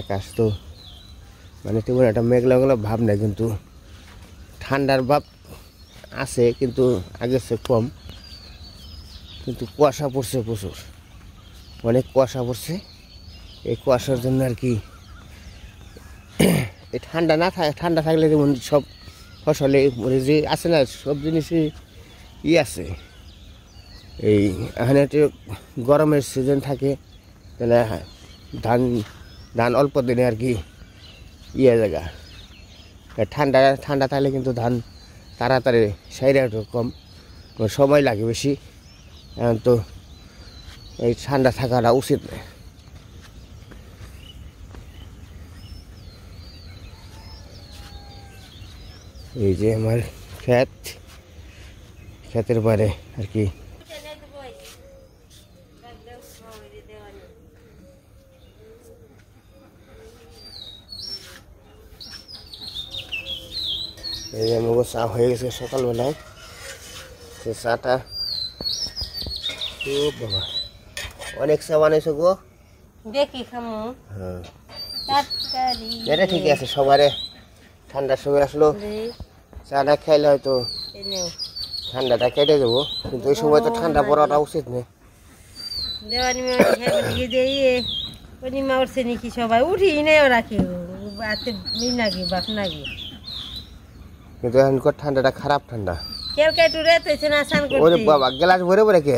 আকাশ তো মানে তেমন একটা মেঘলা মেঘলা ভাব নেই, কিন্তু ঠান্ডার ভাব আছে, কিন্তু আগের চেয়ে কম। কিন্তু কুয়াশা পড়ছে প্রচুর, অনেক কুয়াশা পড়ছে। এই কুয়াশার জন্য আর কি এই ঠান্ডা না থাকে, ঠান্ডা থাকলে যেমন সব ফসলে যে আছে না, সব জিনিসই আছে। এই এখানে একটু গরমের সিজন থাকে, তাহলে ধান অল্প দিনে আর কি জায়গা। ঠান্ডা ঠান্ডা থাকলে কিন্তু ধান তাড়াতাড়ি সাইরা একটু কম সময় লাগে বেশি। এখন তো এই ঠান্ডা থাকাটা উচিত না। এই যে আমার ক্ষেতের বাইরে আর কি এই যে আমাকে চা হয়ে গেছে সকালবেলায়। চাটা বাবা অনেক চা বানাইছো গো, দেখি খামু। হ্যাঁ এটা ঠিক আছে, সবারে ঠান্ডার সময় আসলো চাটা খাইলে হয়তো ঠান্ডাটা কেটে যাবো, কিন্তু এই সময় তো ঠান্ডা পড়াটা উচিত নেই। পূর্ণিমা উঠছে নাকি সবাই উঠি নেই ওরা কেউ নাকি বাপ নাকি, কিন্তু এখনকার ঠান্ডাটা খারাপ ঠান্ডা। কেউ কেটু রেতেছে না স্নান করতে। ওরে বাবা গ্লাস ভরে ভরে কে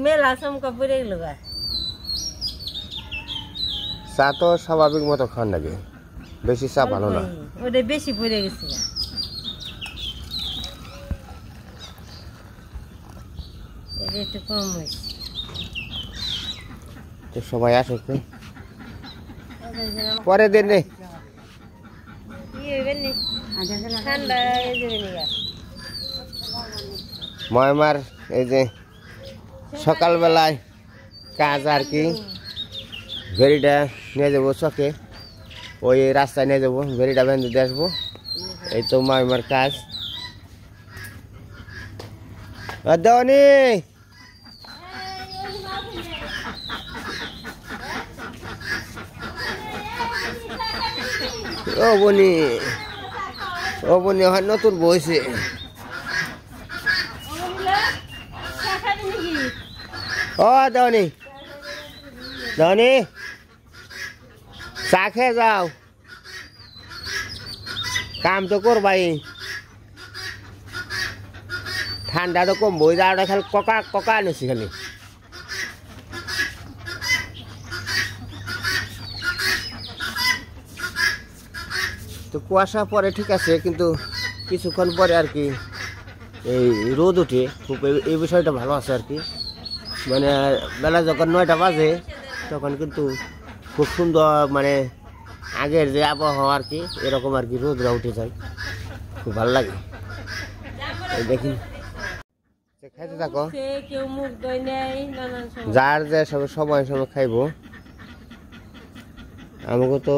মেলা চমকা পড়ে গেল। চা তো স্বাভাবিক মতো খান লাগে, বেশি চা ভালো না। ওটা বেশি পড়ে গেছে, একটু কম হয়েছে। তো সবাই আসুক পরে দিন রে, ঠান্ডা ময়মার এই যে সকালবেলায় কাজ আর কি, ভেড়িটা নিয়ে যাবো চকে, ওই রাস্তায় নিয়ে যাবো, ভেড়িটা বেঁধে দিয়ে আসবো। এই তো ময়মার কাজ। দেওয়ানি ও বনি, ও বনি হয় নতুন বইছে। ও দেওয়ানি দেওয়ানি চা খেয়ে যাও, কাম তো করবাই, ঠান্ডা তো কম বই যাওয়াটা খালি ককা ককা আনেছি খালি। তো কুয়াশা পরে ঠিক আছে, কিন্তু কিছুক্ষণ পরে আর কি এই রোদ উঠে খুব, এই বিষয়টা ভালো আছে আর কি। মানে বেলা যখন 9টা বাজে তখন কিন্তু খুব সুন্দর, মানে আগের যে আবহাওয়া আর কি এরকম আর কি রোদরা উঠে যায়, খুব ভালো লাগে। দেখি খাইতে থাকো, যার যে সময় সময় খাইবো। আমাকে তো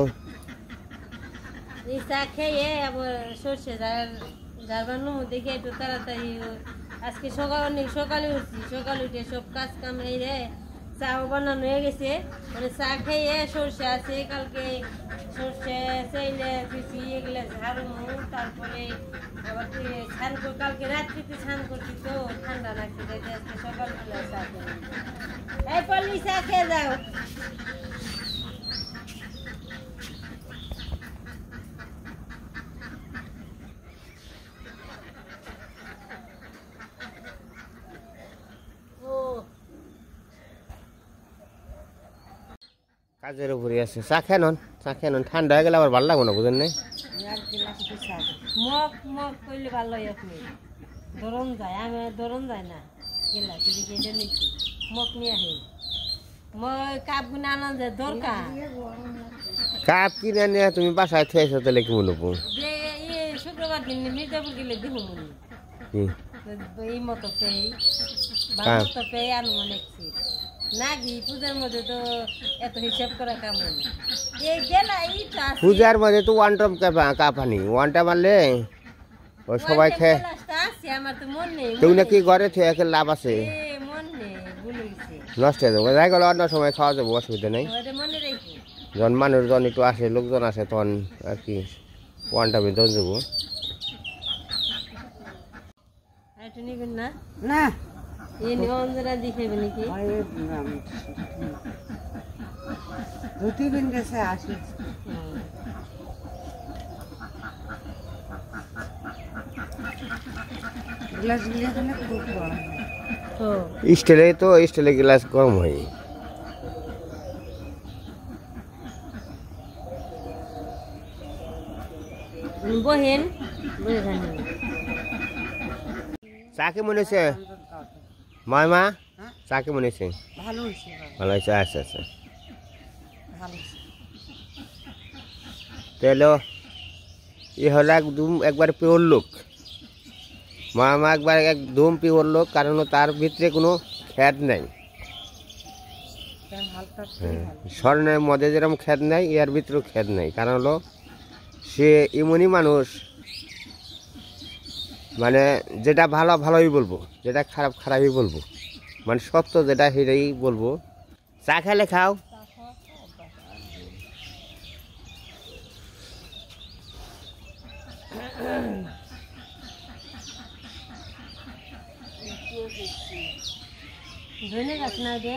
চা খেয়ে আবার সর্ষে যার বানানো দেখে একটু তাড়াতাড়ি। আজকে সকালে উঠছি, সকালে উঠে সব কাজ কাম এই রে চাও বানানো হয়ে গেছে। মানে চা খেয়ে সর্ষে আছে, কালকে সর্ষে চাইলে পিসি এগুলো ঝাড়ু, তারপরে আবার স্নান করে কালকে রাত্রিতে স্নান করছি তো ঠান্ডা লাগছে, আজকে সকালবেলা চা খেয়ে। এই পল্লি চা খেয়ে যাও। কাজের উপরে আছে, চা খেয়ে নন, চা খেয়ে নন, ঠান্ডা হয়ে গেলে আবার ভালো লাগবে না, বুঝেন না? মগ মগ করলে ভালো হয়, আপনি ধরন যায়, আমি ধরন যায় না গেলাস কেটে নিচ্ছি, মগ নিয়ে আসি। মই কাপ গুনে আনা যায় দরকার, কাপ কিনে নিয়ে তুমি বাসায় থেয়েছো, তাহলে কি মনে পড়ো? শুক্রবার দিন মির্জাপুর গেলে দেখো মনে এই মতো পেয়ে মতো পেয়ে আনো অনেক নাকি পূজার মধ্যে তো এত হিসাব করা কাম হয় না। এই গেলা এইটা পূজার মধ্যে তো ওয়ান টাইম কাপ আনি, ওয়ান টাইম আনলে ওই সবাই খেয়ে। আমার তো মন নেই, তুমি নাকি ঘরে থেকে লাভ আছে, মন নেই, ভুল হয়েছে, নষ্ট হয়ে যাবো, যাই গেলে অন্য সময় খাওয়া যাবো, অসুবিধা নেই। মনে রেখে যখন মানুষজন একটু আসে, লোকজন আসে, তখন আর কি ওয়ানটা আমি দশ দেবো। একটু নিবেন না? না এই অঞ্জনা দিখাইবে নাকি? রুটি বিন্দেছে আসি গ্লাস গুলিয়ে দিলে খুব গরম তো স্টিলে গ্লাস গরম হয়। বহেন বহে খানি। চা কেমন হয়েছে মামা? চা কেমন হয়েছে? ভালো হয়েছে ভালো হয়েছে, আচ্ছা আচ্ছা। ভালো হয়েছে তাহলে এ হলো একবার পিওর লোক, মামা একদম পিওর লোক, কারণ তার ভিতরে কোনো খ্যাত নাই। হালকা স্বর্ণের মধ্যে যেরকম খ্যাত নাই, এর ভিতরেও খ্যাত নাই। কারণ হলো সে এমনই মানুষ, মানে যেটা ভালো ভালোই বলবো, যেটা খারাপ খারাপই বলবো, মানে সত্য যেটা সেটাই বলবো। চা খেলে খাও। ধনে গাছ না দে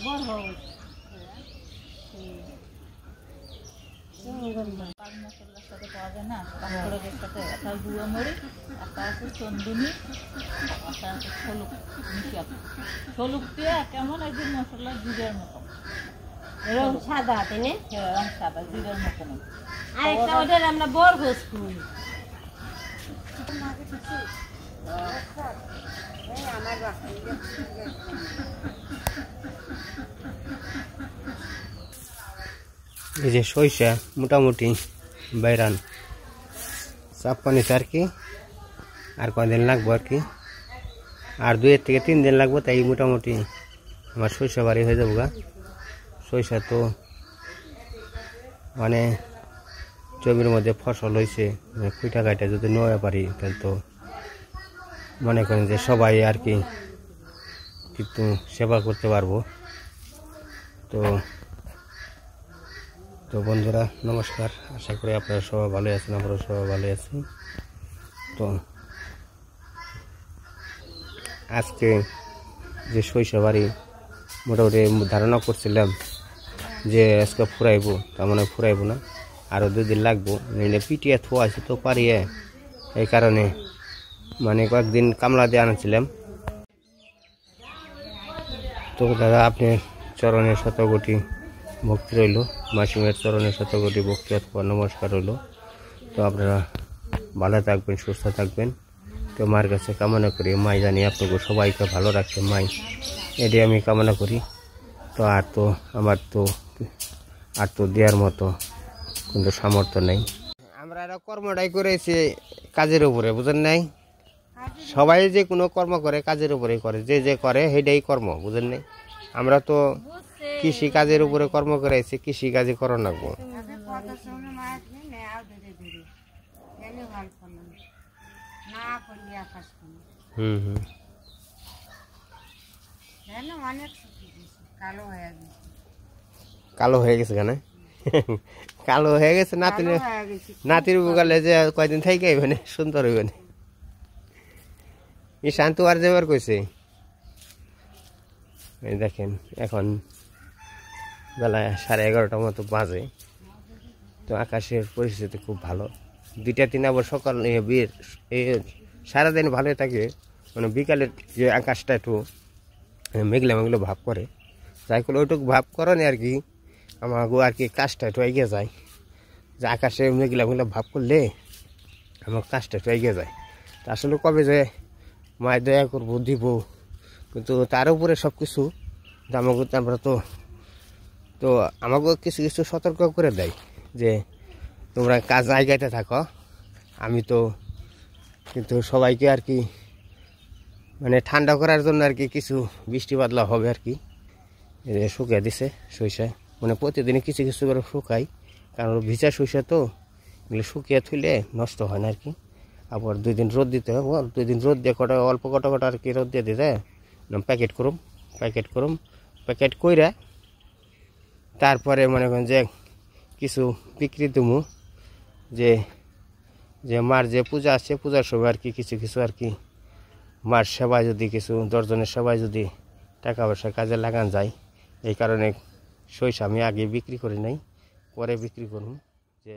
বড় হোক। পাঁচ মশলার সাথে পাওয়া যায় না, পাঁচফোড়নের সাথে একটা গুঁড়ো মরিচ, একটা আছে চন্দনী, একটা আছে সলুক মিশিয়ে। সলুক দিয়ে কেমন একদিন মশলা জিরের মতো, রং সাদা তাই না? রং সাদা জিরের মতো না। আরেকটা ওটার আমরা বড় ঘোষ করি। এই যে সরিষা মোটামুটি বাইরান চাপ পানিতে আর কি, আর কয়দিন লাগবো আর কি, আর 2 থেকে 3 দিন লাগবো। তাই মোটামুটি আমার সরিষা বাড়ি হয়ে যাবো গা। সরিষা তো মানে জমির মধ্যে ফসল হয়েছে, কুইটা কাইটা যদি নেওয়া পারি তাহলে তো মনে করেন যে সবাই আর কি কিন্তু সেবা করতে পারবো। তো তো বন্ধুরা নমস্কার, আশা করি আপনারা সবাই ভালো আছেন, আমরাও সবাই ভালো আছি। তো আজকে যে সরিষা বাড়ি মোটামুটি ধারণা করছিলাম যে আজকে ফুরাইবো, তার মানে ফুরাইবো না, আরও 2 দিন লাগবো। পিটিয়ে থোয়া আছে তো পারিয়ে, এই কারণে মানে কয়েকদিন কামলা দিয়ে আনছিলাম। তো দাদা আপনার চরণের শতকোটি ভক্তি রইল, মাসিমের চরণের শতকোটি ভক্তি অথবা নমস্কার রইল। তো আপনারা ভালো থাকবেন, সুস্থ থাকবেন। তো মার কাছে কামনা করি, মাই জানি আপনাকে সবাইকে ভালো রাখছে, মাই এটাই আমি কামনা করি। তো আমার তো দেওয়ার মতো কিন্তু সামর্থ্য নেই। আমরা এরা কর্মটাই করেছি কাজের উপরে, বুঝেন নাই? সবাই যে কোনো কর্ম করে কাজের উপরেই করে, যে করে সেটাই কর্ম, বুঝেন নাই? আমরা তো কৃষি কাজের উপরে কর্ম করেছি, কৃষি কাজে করো লাগবো। কালো হয়ে গেছে কেন? কালো হয়ে গেছে নাতির বুকালে যে কয়দিন থেকে মানে সুন্দর হইবে না। এই শান্তু আর যেবার কইছে, এই দেখেন এখন বেলা 11:30 মতো বাজে। তো আকাশের পরিস্থিতি খুব ভালো। 2-3 আবার সকাল সারাদিন ভালোই থাকে, মানে বিকালের যে আকাশটা একটু মেঘলা মেঘলা ভাব করে, যাই করলে ওইটুকু ভাব করেনি আর কি। আমাকে আর কি কাজটা একটু এগিয়ে যায়, যে আকাশে মেঘলা মেঘলা ভাব করলে আমার কাজটা একটু এগিয়ে যায়। তা আসলে কবে যে মায়ের দয়া করবো দিব, কিন্তু তার উপরে সব কিছু আমাকে আমরা তো আমাকে কিছু কিছু সতর্ক করে দেয় যে তোমরা কাজ জায়গাতে থাকো। আমি তো কিন্তু সবাইকে আর কি মানে ঠান্ডা করার জন্য আর কি কিছু বৃষ্টি বাদলা হবে আর কি, শুকিয়ে দিছে সরিষা, মানে প্রতিদিনই কিছু কিছু করে শুকাই, কারণ ভিজা সরিষা তো এগুলো শুকিয়ে থইলে নষ্ট হয় না আর কি। আবার 2 দিন রোদ দিতে হবে, 2 দিন রোদ দিয়ে অল্প কটা আর কি রোদ দিয়ে দিতে প্যাকেট করুম প্যাকেট কইরা তারপরে মনে করেন যে কিছু বিক্রি দেবো, যে যে মার যে পূজা আছে পূজার সময় আর কি কিছু কিছু আর কি মার সেবায় যদি কিছু দশজনের সেবায় যদি টাকা পয়সা কাজে লাগান যায়, এই কারণে সরিষা আমি আগে বিক্রি করি নাই, পরে বিক্রি করুন। যে